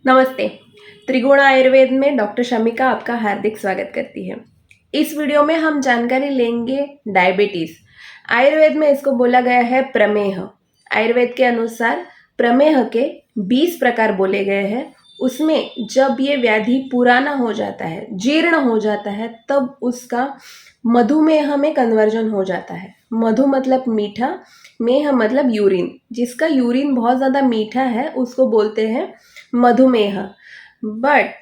नमस्ते। त्रिगुण आयुर्वेद में डॉक्टर शमिका आपका हार्दिक स्वागत करती है। इस वीडियो में हम जानकारी लेंगे डायबिटीज। आयुर्वेद में इसको बोला गया है प्रमेह। आयुर्वेद के अनुसार प्रमेह के 20 प्रकार बोले गए हैं। उसमें जब ये व्याधि पुराना हो जाता है, जीर्ण हो जाता है, तब उसका मधुमेह में कन्वर्जन हो जाता है। मधु मतलब मीठा, मेह मतलब यूरिन। जिसका यूरिन बहुत ज़्यादा मीठा है उसको बोलते हैं मधुमेह। बट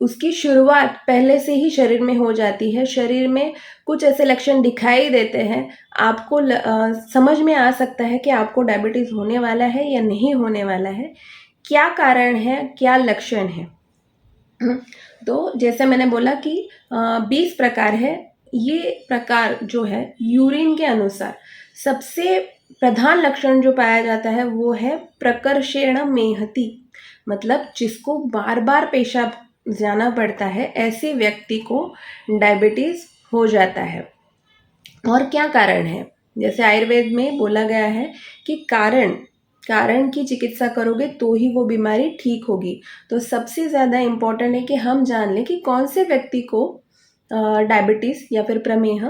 उसकी शुरुआत पहले से ही शरीर में हो जाती है। शरीर में कुछ ऐसे लक्षण दिखाई देते हैं, आपको समझ में आ सकता है कि आपको डायबिटीज़ होने वाला है या नहीं होने वाला है। क्या कारण है, क्या लक्षण है। तो जैसे मैंने बोला कि 20 प्रकार है। ये प्रकार जो है यूरिन के अनुसार सबसे प्रधान लक्षण जो पाया जाता है वो है प्रकर्षेण मेहती। मतलब जिसको बार बार पेशाब जाना पड़ता है, ऐसे व्यक्ति को डायबिटीज हो जाता है। और क्या कारण है, जैसे आयुर्वेद में बोला गया है कि कारण कारण की चिकित्सा करोगे तो ही वो बीमारी ठीक होगी। तो सबसे ज़्यादा इम्पोर्टेंट है कि हम जान लें कि कौन से व्यक्ति को डायबिटीज़ या फिर प्रमेह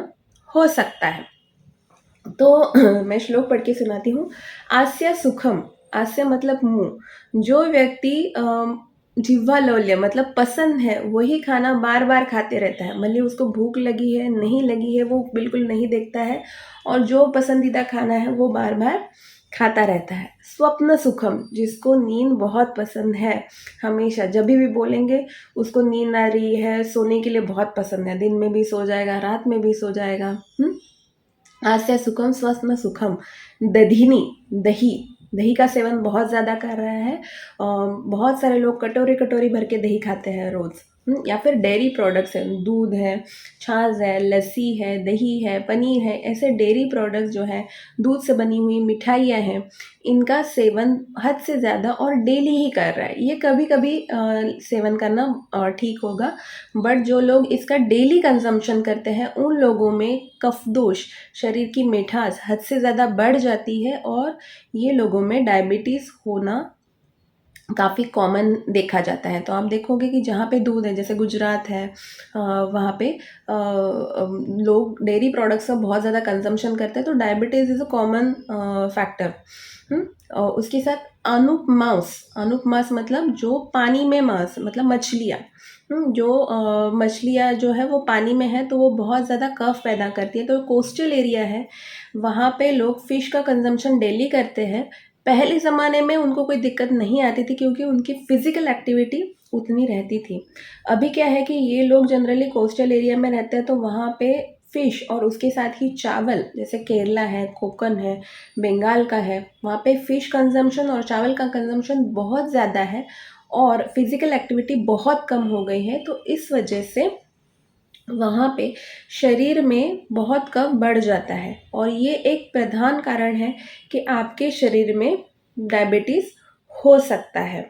हो सकता है। तो मैं श्लोक पढ़ के सुनाती हूँ। आस्य सुखम, आस्य मतलब मुंह। जो व्यक्ति जिह्वा लौल्य मतलब पसंद है वही खाना बार बार खाते रहता है, भले उसको भूख लगी है नहीं लगी है वो बिल्कुल नहीं देखता है, और जो पसंदीदा खाना है वो बार बार खाता रहता है। स्वप्न सुखम, जिसको नींद बहुत पसंद है, हमेशा जब भी बोलेंगे उसको नींद आ रही है, सोने के लिए बहुत पसंद है, दिन में भी सो जाएगा रात में भी सो जाएगा। हास्य सुखम स्वस्न सुखम। दधिनी, दही, दही का सेवन बहुत ज़्यादा कर रहा है। बहुत सारे लोग कटोरी कटोरी भर के दही खाते हैं रोज़। या फिर डेयरी प्रोडक्ट्स हैं, दूध है, छाछ है, लस्सी है, दही है, पनीर है, ऐसे डेयरी प्रोडक्ट्स जो है, दूध से बनी हुई मिठाइयाँ हैं, इनका सेवन हद से ज़्यादा और डेली ही कर रहा है। ये कभी कभी सेवन करना ठीक होगा, बट जो लोग इसका डेली कंजम्पशन करते हैं उन लोगों में कफ दोष, शरीर की मिठास हद से ज़्यादा बढ़ जाती है, और ये लोगों में डायबिटीज़ होना काफ़ी कॉमन देखा जाता है। तो आप देखोगे कि जहाँ पे दूध है, जैसे गुजरात है, वहाँ पे लोग डेयरी प्रोडक्ट्स का बहुत ज़्यादा कंजम्पशन करते हैं, तो diabetes is a common factor. और उसके साथ अनुपमांस, अनुपमांस मतलब जो पानी में मांस मतलब मछलियाँ। जो मछलियाँ जो है वो पानी में है तो वो बहुत ज़्यादा कफ पैदा करती है। तो कोस्टल एरिया है, वहाँ पे लोग फ़िश का कंजम्पशन डेली करते हैं। पहले ज़माने में उनको कोई दिक्कत नहीं आती थी क्योंकि उनकी फ़िज़िकल एक्टिविटी उतनी रहती थी। अभी क्या है कि ये लोग जनरली कोस्टल एरिया में रहते हैं, तो वहाँ पे फ़िश और उसके साथ ही चावल, जैसे केरला है, कोकन है, बंगाल का है, वहाँ पे फ़िश कंजम्पशन और चावल का कंजम्पशन बहुत ज़्यादा है, और फिज़िकल एक्टिविटी बहुत कम हो गई है। तो इस वजह से वहाँ पे शरीर में बहुत कफ बढ़ जाता है, और ये एक प्रधान कारण है कि आपके शरीर में डायबिटीज़ हो सकता है।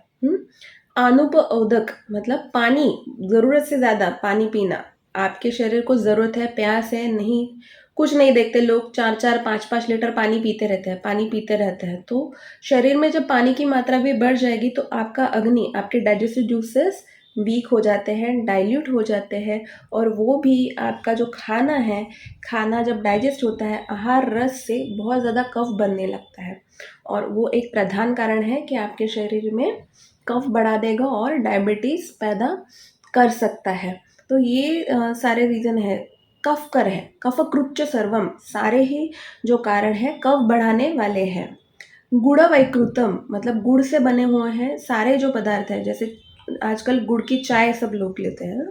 अनुपओदक मतलब पानी, ज़रूरत से ज़्यादा पानी पीना। आपके शरीर को ज़रूरत है, प्यास है, नहीं कुछ नहीं देखते लोग, 4-4 5-5 लीटर पानी पीते रहते हैं, पानी पीते रहते हैं। तो शरीर में जब पानी की मात्रा भी बढ़ जाएगी तो आपका अग्नि, आपके डाइजेस्टिव जूसेस वीक हो जाते हैं, डाइल्यूट हो जाते हैं, और वो भी आपका जो खाना है, खाना जब डाइजेस्ट होता है आहार रस से बहुत ज़्यादा कफ बनने लगता है, और वो एक प्रधान कारण है कि आपके शरीर में कफ बढ़ा देगा और डायबिटीज़ पैदा कर सकता है। तो ये सारे रीज़न है। कफ कर है, कफकृच्च सर्वम, सारे ही जो कारण है कफ बढ़ाने वाले हैं। गुड़ वैकृतम मतलब गुड़ से बने हुए हैं सारे जो पदार्थ हैं, जैसे आजकल गुड़ की चाय सब लोग लेते हैं ना,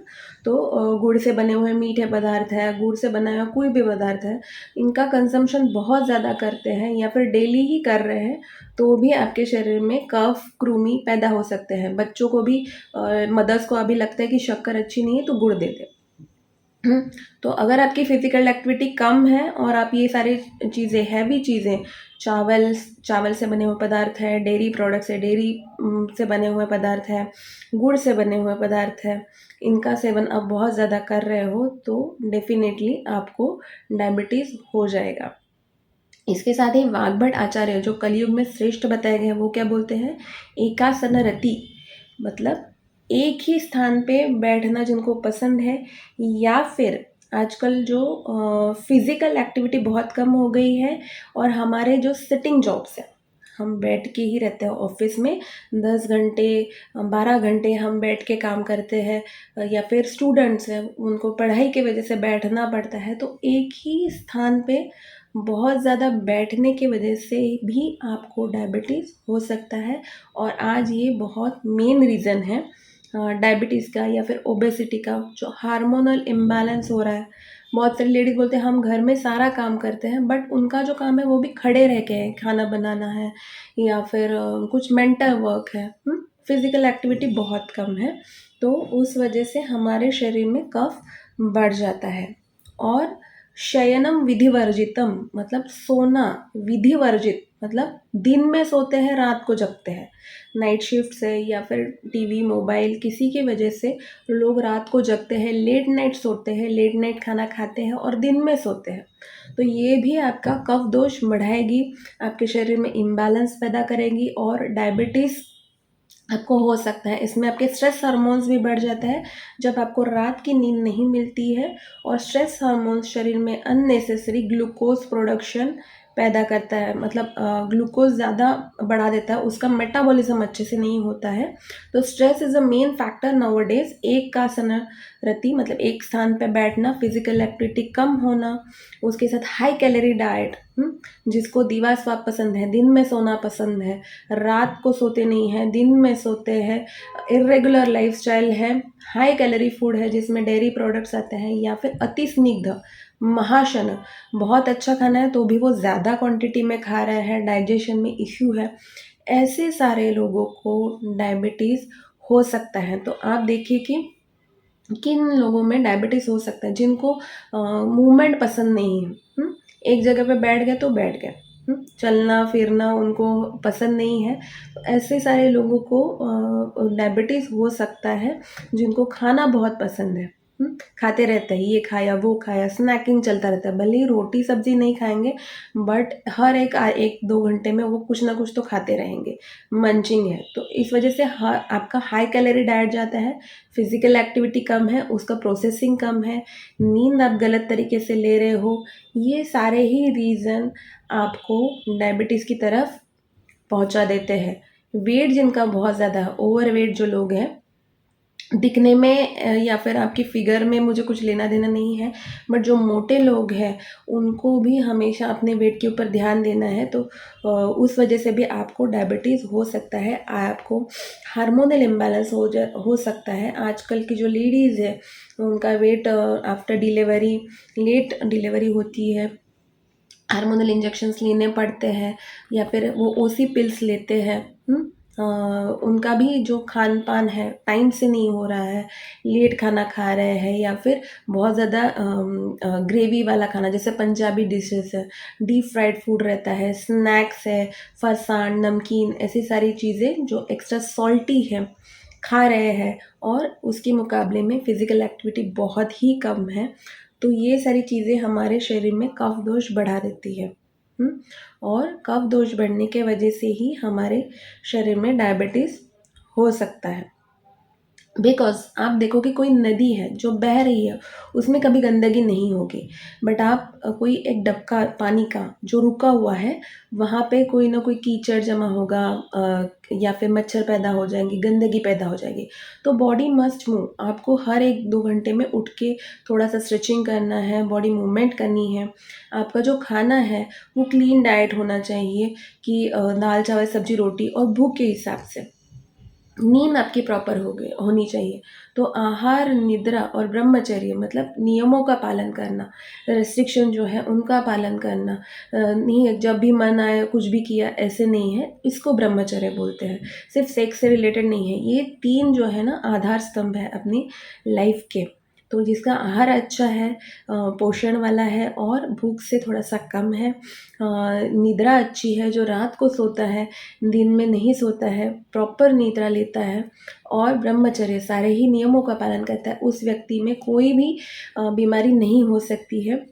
तो गुड़ से बने हुए मीठे पदार्थ है, गुड़ से बना हुआ कोई भी पदार्थ है, इनका कंजम्पशन बहुत ज़्यादा करते हैं या फिर डेली ही कर रहे हैं, तो भी आपके शरीर में कफ कृमि पैदा हो सकते हैं। बच्चों को भी, मदर्स को अभी लगता है कि शक्कर अच्छी नहीं है तो गुड़ दे दे। तो अगर आपकी फिजिकल एक्टिविटी कम है और आप ये सारी चीज़ें, हैवी चीज़ें, चावल चावल से बने हुए पदार्थ है, डेयरी प्रोडक्ट्स है, डेयरी से बने हुए पदार्थ है, गुड़ से बने हुए पदार्थ है, इनका सेवन आप बहुत ज़्यादा कर रहे हो तो डेफिनेटली आपको डायबिटीज़ हो जाएगा। इसके साथ ही वाग्भट आचार्य जो कलयुग में श्रेष्ठ बताए गए हैं वो क्या बोलते हैं, एकासन रति, मतलब एक ही स्थान पे बैठना जिनको पसंद है, या फिर आजकल जो फिज़िकल एक्टिविटी बहुत कम हो गई है और हमारे जो सिटिंग जॉब्स हैं, हम बैठ के ही रहते हैं ऑफिस में 10 घंटे 12 घंटे हम बैठ के काम करते हैं, या फिर स्टूडेंट्स हैं उनको पढ़ाई की वजह से बैठना पड़ता है, तो एक ही स्थान पे बहुत ज़्यादा बैठने की वजह से भी आपको डायबिटीज़ हो सकता है। और आज ये बहुत मेन रीज़न है डायबिटीज़ का या फिर ओबेसिटी का, जो हार्मोनल इम्बैलेंस हो रहा है। बहुत सारी लेडीज़ बोलते हैं हम घर में सारा काम करते हैं, बट उनका जो काम है वो भी खड़े रह के है, खाना बनाना है या फिर कुछ मेंटल वर्क है, फिज़िकल एक्टिविटी बहुत कम है। तो उस वजह से हमारे शरीर में कफ बढ़ जाता है। और शयनम विधिवर्जितम मतलब सोना, विधिवर्जित मतलब दिन में सोते हैं रात को जगते हैं। नाइट शिफ्ट से या फिर टीवी मोबाइल किसी की वजह से लोग रात को जगते हैं, लेट नाइट सोते हैं, लेट नाइट खाना खाते हैं और दिन में सोते हैं। तो ये भी आपका कफ दोष बढ़ाएगी, आपके शरीर में इम्बैलेंस पैदा करेगी और डायबिटीज़ आपको हो सकता है। इसमें आपके स्ट्रेस हार्मोन्स भी बढ़ जाता है जब आपको रात की नींद नहीं मिलती है, और स्ट्रेस हार्मोन्स शरीर में अननेसेसरी ग्लूकोज प्रोडक्शन पैदा करता है, मतलब ग्लूकोज ज़्यादा बढ़ा देता है, उसका मेटाबॉलिज्म अच्छे से नहीं होता है। तो stress is a main factor nowadays. एक आसन रति मतलब एक स्थान पर बैठना, फिजिकल एक्टिविटी कम होना, उसके साथ हाई कैलोरी डाइट, जिसको दीवा स्वाद पसंद है, दिन में सोना पसंद है, रात को सोते नहीं हैं, दिन में सोते हैं, इर्रेगुलर लाइफस्टाइल है, हाई कैलोरी फूड है जिसमें डेयरी प्रोडक्ट्स आते हैं, या फिर अति स्निग्ध महाशन, बहुत अच्छा खाना है तो भी वो ज़्यादा क्वांटिटी में खा रहे हैं, डाइजेशन में इश्यू है, ऐसे सारे लोगों को डायबिटीज़ हो सकता है। तो आप देखिए कि किन लोगों में डायबिटीज़ हो सकता है, जिनको मूवमेंट पसंद नहीं है, एक जगह पे बैठ गए तो बैठ गए, चलना फिरना उनको पसंद नहीं है। तो ऐसे सारे लोगों को डायबिटीज़ हो सकता है, जिनको खाना बहुत पसंद है, खाते रहते हैं, ये खाया वो खाया, स्नैकिंग चलता रहता है, भले ही रोटी सब्जी नहीं खाएंगे बट हर एक 1-2 घंटे में वो कुछ ना कुछ तो खाते रहेंगे, मंचिंग है। तो इस वजह से आपका हाई कैलोरी डाइट जाता है, फिजिकल एक्टिविटी कम है, उसका प्रोसेसिंग कम है, नींद आप गलत तरीके से ले रहे हो, ये सारे ही रीज़न आपको डायबिटीज़ की तरफ पहुंचा देते हैं। वेट जिनका बहुत ज़्यादा है, ओवर वेट जो लोग हैं, दिखने में या फिर आपकी फिगर में मुझे कुछ लेना देना नहीं है, बट जो मोटे लोग हैं उनको भी हमेशा अपने वेट के ऊपर ध्यान देना है। तो उस वजह से भी आपको डायबिटीज़ हो सकता है, आपको हार्मोनल इम्बैलेंस हो सकता है। आजकल की जो लेडीज़ है उनका weight after delivery, late delivery होती है, हार्मोनल इंजेक्शंस लेने पड़ते हैं, या फिर वो ओसी पिल्स लेते हैं, उनका भी जो खान पान है टाइम से नहीं हो रहा है, लेट खाना खा रहे हैं, या फिर बहुत ज़्यादा ग्रेवी वाला खाना, जैसे पंजाबी डिशेस है, डीप फ्राइड फूड रहता है, स्नैक्स है, फरसान नमकीन, ऐसी सारी चीज़ें जो एक्स्ट्रा सॉल्टी है खा रहे हैं, और उसके मुकाबले में फ़िज़िकल एक्टिविटी बहुत ही कम है। तो ये सारी चीज़ें हमारे शरीर में कफ दोष बढ़ा देती है, और कफ दोष बढ़ने के वजह से ही हमारे शरीर में डायबिटीज़ हो सकता है। बिकॉज़ आप देखो कि कोई नदी है जो बह रही है, उसमें कभी गंदगी नहीं होगी, बट आप कोई एक डबका पानी का जो रुका हुआ है, वहाँ पे कोई ना कोई कीचड़ जमा होगा, या फिर मच्छर पैदा हो जाएंगे, गंदगी पैदा हो जाएगी। तो बॉडी मस्ट मूव, आपको हर 1-2 घंटे में उठ के थोड़ा सा स्ट्रेचिंग करना है, बॉडी मूवमेंट करनी है। आपका जो खाना है वो क्लीन डाइट होना चाहिए, कि दाल चावल सब्जी रोटी और भूख के हिसाब से। नींद आपकी प्रॉपर होनी चाहिए। तो आहार, निद्रा और ब्रह्मचर्य मतलब नियमों का पालन करना, रेस्ट्रिक्शन जो है उनका पालन करना, नहीं जब भी मन आए कुछ भी किया, ऐसे नहीं है, इसको ब्रह्मचर्य बोलते हैं। सिर्फ सेक्स से रिलेटेड नहीं है, ये 3 जो है ना आधार स्तंभ है अपनी लाइफ के। तो जिसका आहार अच्छा है, पोषण वाला है और भूख से थोड़ा सा कम है, निद्रा अच्छी है, जो रात को सोता है, दिन में नहीं सोता है, प्रॉपर निद्रा लेता है, और ब्रह्मचर्य सारे ही नियमों का पालन करता है, उस व्यक्ति में कोई भी बीमारी नहीं हो सकती है।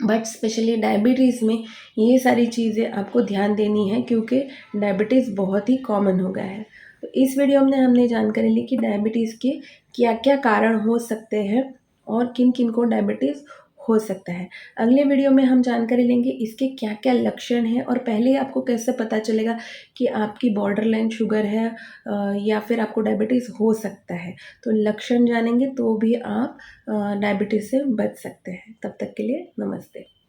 बट स्पेशली डायबिटीज़ में ये सारी चीज़ें आपको ध्यान देनी है, क्योंकि डायबिटीज़ बहुत ही कॉमन हो गया है। तो इस वीडियो में हमने जानकारी ली कि डायबिटीज़ के क्या क्या कारण हो सकते हैं और किन किन को डायबिटीज़ हो सकता है। अगले वीडियो में हम जानकारी लेंगे इसके क्या क्या लक्षण हैं और पहले आपको कैसे पता चलेगा कि आपकी बॉर्डर लाइन शुगर है या फिर आपको डायबिटीज़ हो सकता है। तो लक्षण जानेंगे तो भी आप डायबिटीज़ से बच सकते हैं। तब तक के लिए नमस्ते।